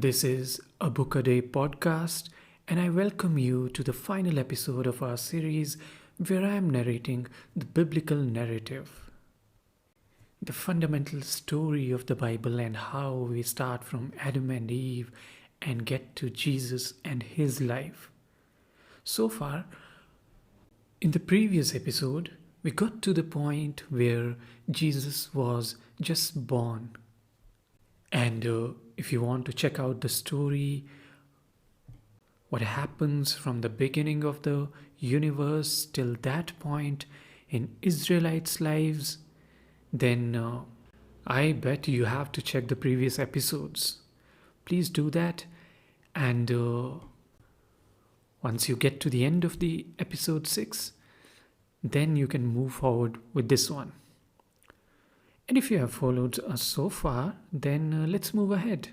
This is a Book a Day podcast, and I welcome you to the final episode of our series where I am narrating the biblical narrative, the fundamental story of the Bible, and how we start from Adam and Eve and get to Jesus and his life. So far, in the previous episode, we got to the point where Jesus was just born. And if you want to check out the story, what happens from the beginning of the universe till that point in Israelites' lives, then I bet you have to check the previous episodes. Please do that. And once you get to the end of the episode 6, then you can move forward with this one. And if you have followed us so far, then let's move ahead.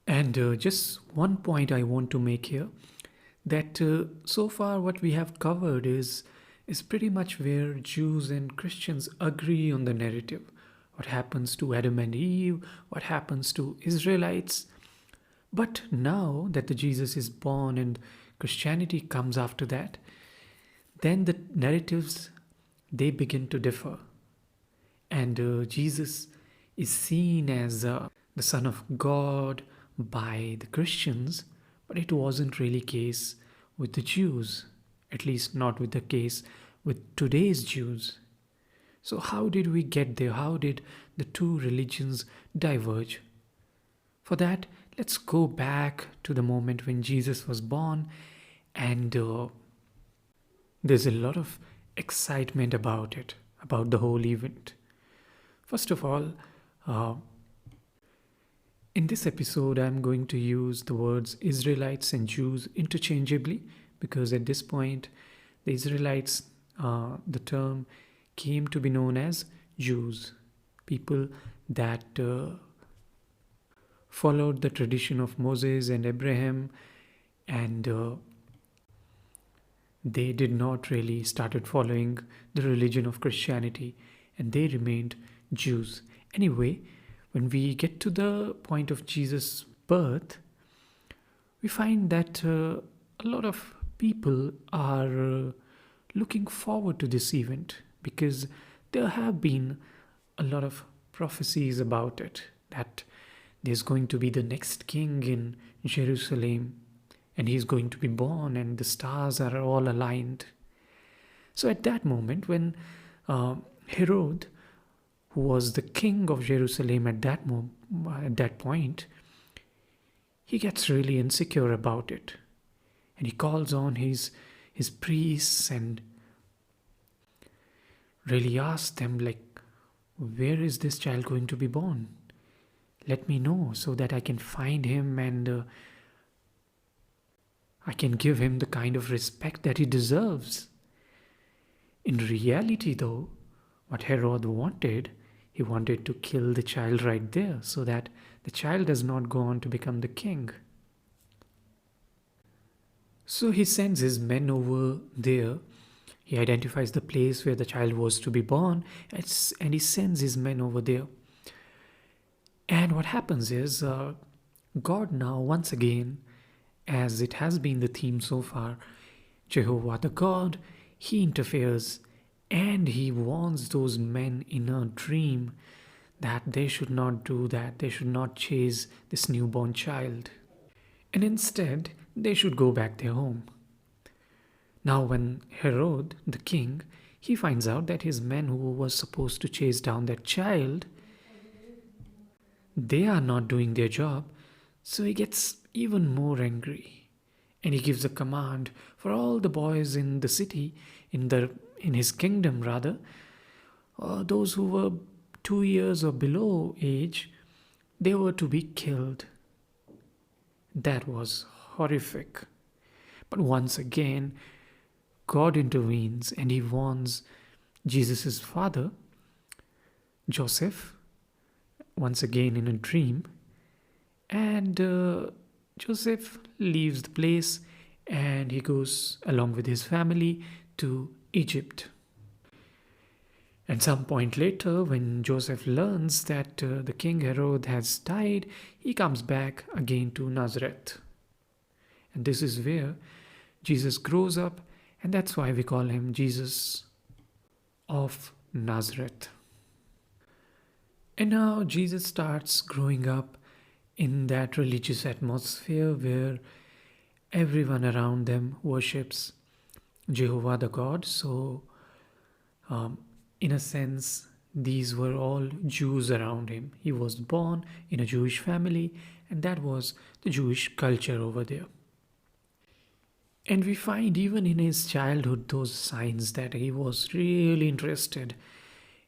And just one point I want to make here, that so far what we have covered is pretty much where Jews and Christians agree on the narrative. What happens to Adam and Eve, what happens to Israelites. But now that the Jesus is born and Christianity comes after that, then the narratives, they begin to differ. And Jesus is seen as the Son of God by the Christians, but it wasn't really case with the Jews, at least not with the case with today's Jews. So how did we get there? How did the two religions diverge? For that, let's go back to the moment when Jesus was born, and there's a lot of excitement about it, about the whole event. First of all, in this episode, I'm going to use the words Israelites and Jews interchangeably, because at this point, the Israelites, the term came to be known as Jews, people that followed the tradition of Moses and Abraham, and they did not really started following the religion of Christianity, and they remained Jews. Anyway, when we get to the point of Jesus' birth, we find that a lot of people are looking forward to this event, because there have been a lot of prophecies about it, that there's going to be the next king in Jerusalem, and he's going to be born, and the stars are all aligned. So at that moment, when Herod, who was the king of Jerusalem at that point, he gets really insecure about it. And he calls on his priests and really asks them, like, where is this child going to be born? Let me know so that I can find him and I can give him the kind of respect that he deserves. In reality, though, what Herod wanted, he wanted to kill the child right there so that the child does not go on to become the king. So he sends his men over there. He identifies the place where the child was to be born, and he sends his men over there. And what happens is, God now, once again, as it has been the theme so far, Jehovah the God, he interferes. And he warns those men in a dream that they should not do that. They should not chase this newborn child. And instead, they should go back their home. Now when Herod, the king, he finds out that his men who was supposed to chase down that child, they are not doing their job. So he gets even more angry. And he gives a command for all the boys in the city, in his kingdom rather, those who were 2 years or below age, they were to be killed. That was horrific. But once again, God intervenes and he warns Jesus' father, Joseph, once again in a dream. And Joseph leaves the place and he goes along with his family to Egypt. And some point later, when Joseph learns that the king Herod has died, he comes back again to Nazareth. And this is where Jesus grows up, and that's why we call him Jesus of Nazareth. And now Jesus starts growing up in that religious atmosphere where everyone around them worships Jehovah the God. So, in a sense, these were all Jews around him. He was born in a Jewish family, and that was the Jewish culture over there. And we find even in his childhood those signs that he was really interested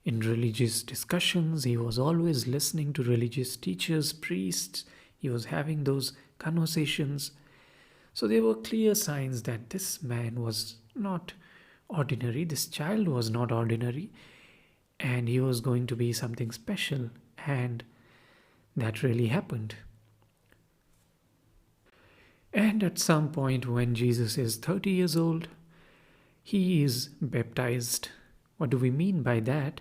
in religious discussions. He was always listening to religious teachers, priests. He was having those conversations. So there were clear signs that this man was not ordinary, this child was not ordinary, and he was going to be something special. And that really happened. And at some point, when Jesus is 30 years old, he is baptized. What do we mean by that?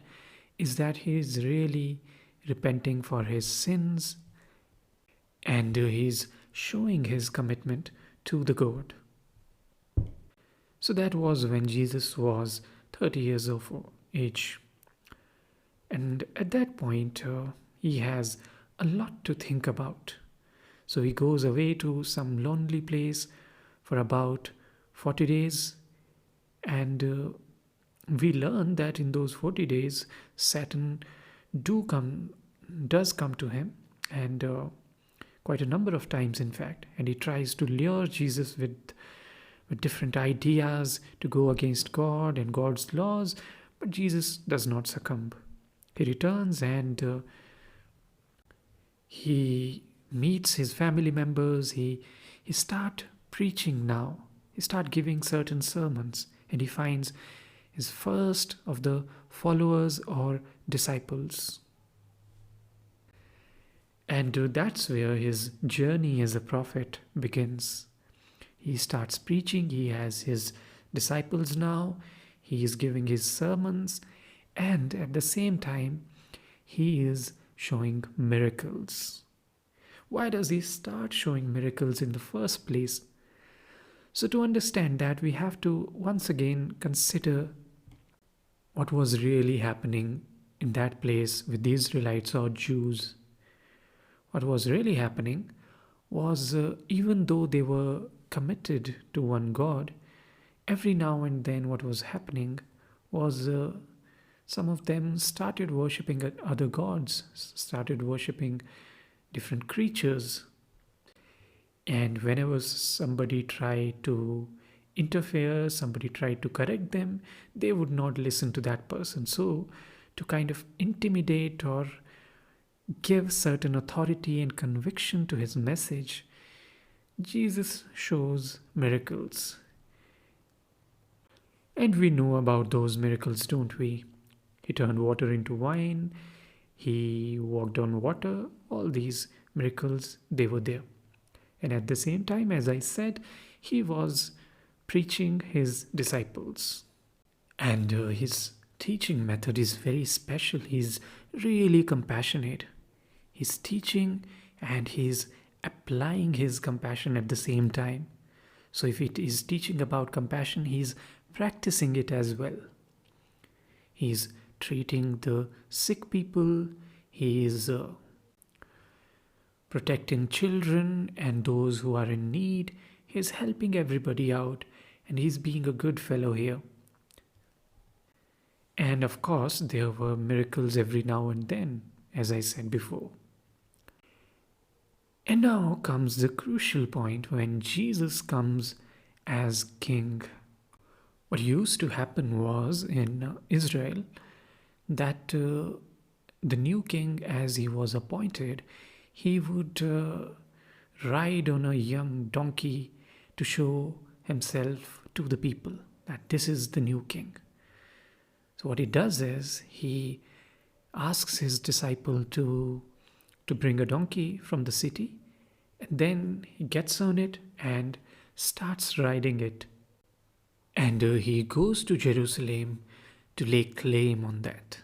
Is that he is really repenting for his sins, and he's showing his commitment to the God. So that was when Jesus was 30 years of age. And at that point, he has a lot to think about. So he goes away to some lonely place for about 40 days. And we learn that in those 40 days, Satan does come to him, and quite a number of times, in fact. And he tries to lure Jesus with different ideas to go against God and God's laws, but Jesus does not succumb. He returns and he meets his family members. He start preaching now. He start giving certain sermons, and he finds his first of the followers or disciples. And that's where his journey as a prophet begins. He starts preaching. He has his disciples now. He is giving his sermons, and at the same time, he is showing miracles. Why does he start showing miracles in the first place? So to understand that, we have to once again consider what was really happening in that place with the Israelites or Jews. What was really happening was, even though they were committed to one God, every now and then what was happening was some of them started worshipping other gods, started worshipping different creatures. And whenever somebody tried to interfere, somebody tried to correct them, they would not listen to that person. So to kind of intimidate or give certain authority and conviction to his message, Jesus shows miracles. And we know about those miracles, don't we? He turned water into wine, he walked on water. All these miracles, they were there. And at the same time, as I said, he was preaching his disciples. And his teaching method is very special. He's really compassionate. He's teaching and he's applying his compassion at the same time. So if it is teaching about compassion, he's practicing it as well. He's treating the sick people. He is protecting children and those who are in need. He's helping everybody out, and he's being a good fellow here. And of course, there were miracles every now and then, as I said before. And now comes the crucial point when Jesus comes as king. What used to happen was in Israel that the new king, as he was appointed, he would ride on a young donkey to show himself to the people that this is the new king. So what he does is he asks his disciple to bring a donkey from the city, and then he gets on it and starts riding it. And he goes to Jerusalem to lay claim on that.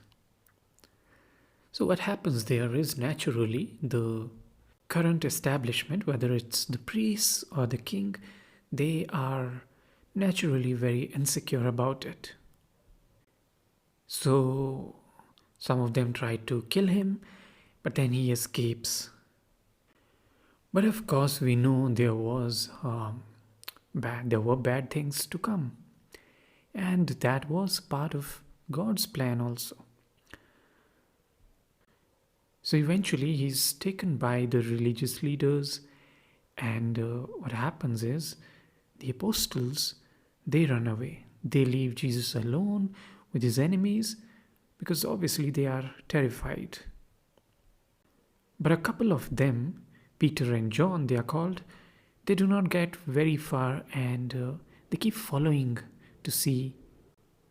So what happens there is naturally the current establishment, whether it's the priests or the king, they are naturally very insecure about it. So some of them try to kill him, but then he escapes. But of course, we know there were bad things to come, and that was part of God's plan also. So eventually, he's taken by the religious leaders, and what happens is the apostles, they run away. They leave Jesus alone with his enemies because obviously they are terrified. But a couple of them, Peter and John, they are called, they do not get very far, and they keep following to see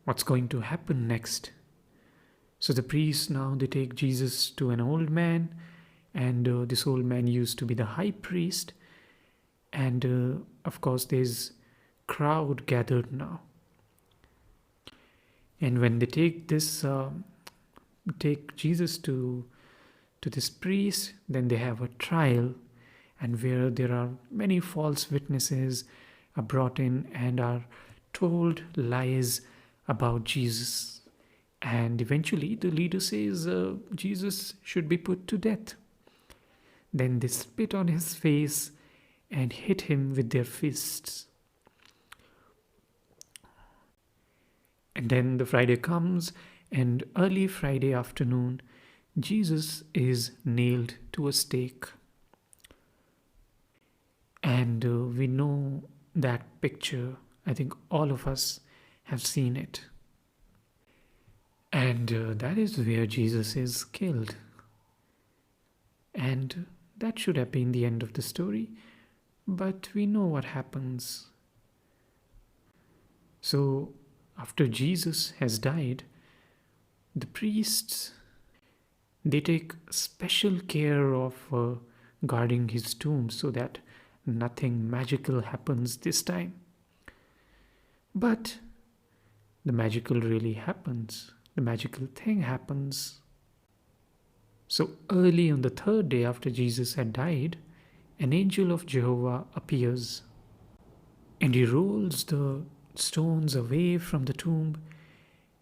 what's going to happen next. So the priests now, they take Jesus to an old man, and this old man used to be the high priest, and of course there's crowd gathered now. And when they take Jesus to this priest, then they have a trial, and where there are many false witnesses are brought in and are told lies about Jesus. And eventually the leader says Jesus should be put to death. Then they spit on his face and hit him with their fists. And then the Friday comes, and early Friday afternoon, Jesus is nailed to a stake. And we know that picture. I think all of us have seen it. And that is where Jesus is killed. And that should have been the end of the story. But we know what happens. So after Jesus has died, the priests, they take special care of guarding his tomb so that nothing magical happens this time. But the magical really happens. The magical thing happens. So early on the third day after Jesus had died, an angel of Jehovah appears, and he rolls the stones away from the tomb,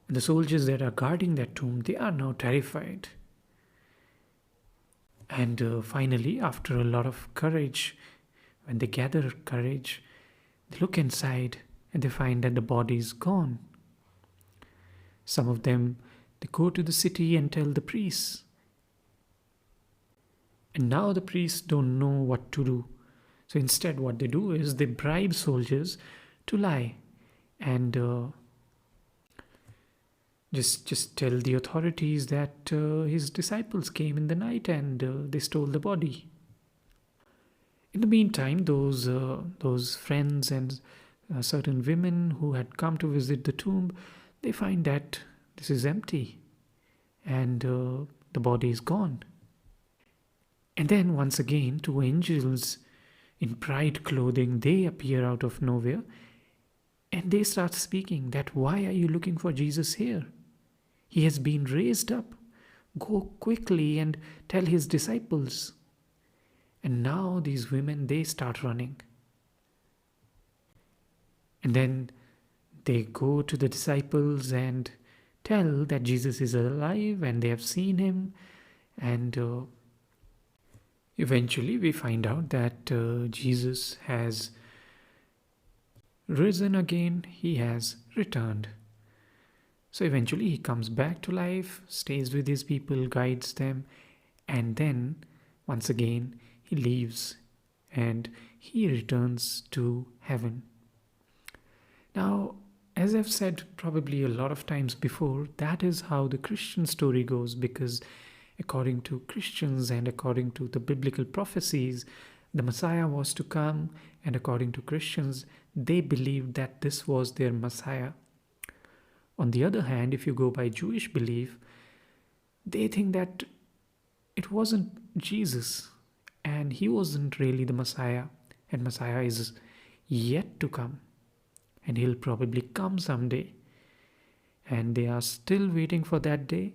and the soldiers that are guarding that tomb, they are now terrified. And finally, after a lot of courage, when they gather courage, they look inside and they find that the body is gone. Some of them, they go to the city and tell the priests. And now the priests don't know what to do. So instead what they do is they bribe soldiers to lie and just tell the authorities that his disciples came in the night and they stole the body. In the meantime, those friends and certain women who had come to visit the tomb, they find that this is empty and the body is gone. And then once again, two angels in bright clothing, they appear out of nowhere and they start speaking that, why are you looking for Jesus here? He has been raised up. Go quickly and tell his disciples. And now these women, they start running. And then they go to the disciples and tell that Jesus is alive and they have seen him. And eventually we find out that Jesus has risen again. He has returned. So eventually he comes back to life, stays with his people, guides them, and then once again he leaves and he returns to heaven. Now, as I've said probably a lot of times before, that is how the Christian story goes, because according to Christians and according to the biblical prophecies, the Messiah was to come, and according to Christians, they believed that this was their Messiah. On the other hand, if you go by Jewish belief, they think that it wasn't Jesus and he wasn't really the Messiah, and Messiah is yet to come and he'll probably come someday. and they are still waiting for that day,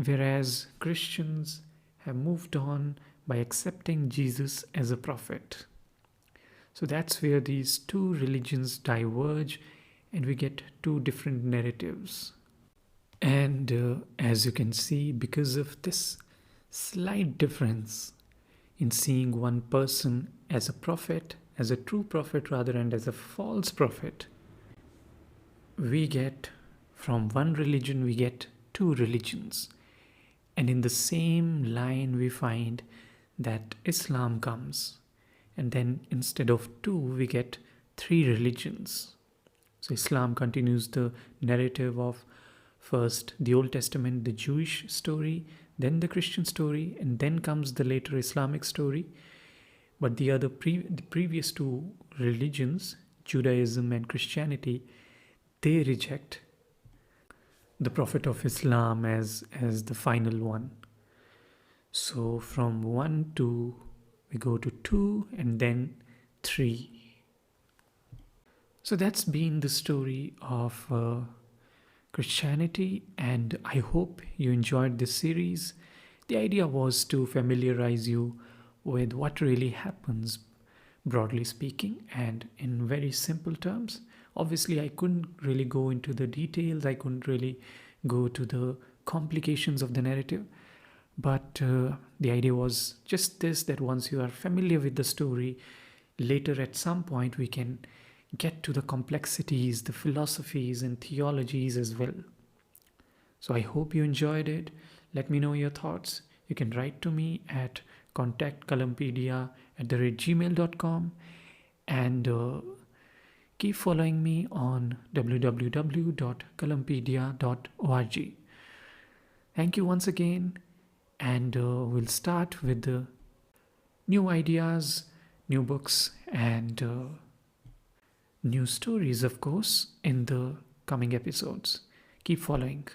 whereas Christians have moved on by accepting Jesus as a prophet. So that's where these two religions diverge and we get two different narratives. And as you can see, because of this slight difference in seeing one person as a prophet, as a true prophet rather, and as a false prophet, we get from one religion, we get two religions. And in the same line, we find that Islam comes. And then instead of two, we get three religions. So Islam continues the narrative of first the Old Testament, the Jewish story, then the Christian story, and then comes the later Islamic story. But the previous two religions, Judaism and Christianity, they reject the Prophet of Islam as the final one. So from 1 to we go to 2 and then 3. So that's been the story of Christianity, and I hope you enjoyed this series. The idea was to familiarize you with what really happens, broadly speaking, and in very simple terms. Obviously, I couldn't really go into the details, I couldn't really go to the complications of the narrative, but the idea was just this, that once you are familiar with the story, later at some point we can get to the complexities, the philosophies and theologies as well. So I hope you enjoyed it. Let me know your thoughts. You can write to me at contactkalampedia@gmail.com, and keep following me on www.kalampedia.org. Thank you once again, and we'll start with the new ideas, new books, and new stories, of course, in the coming episodes. Keep following.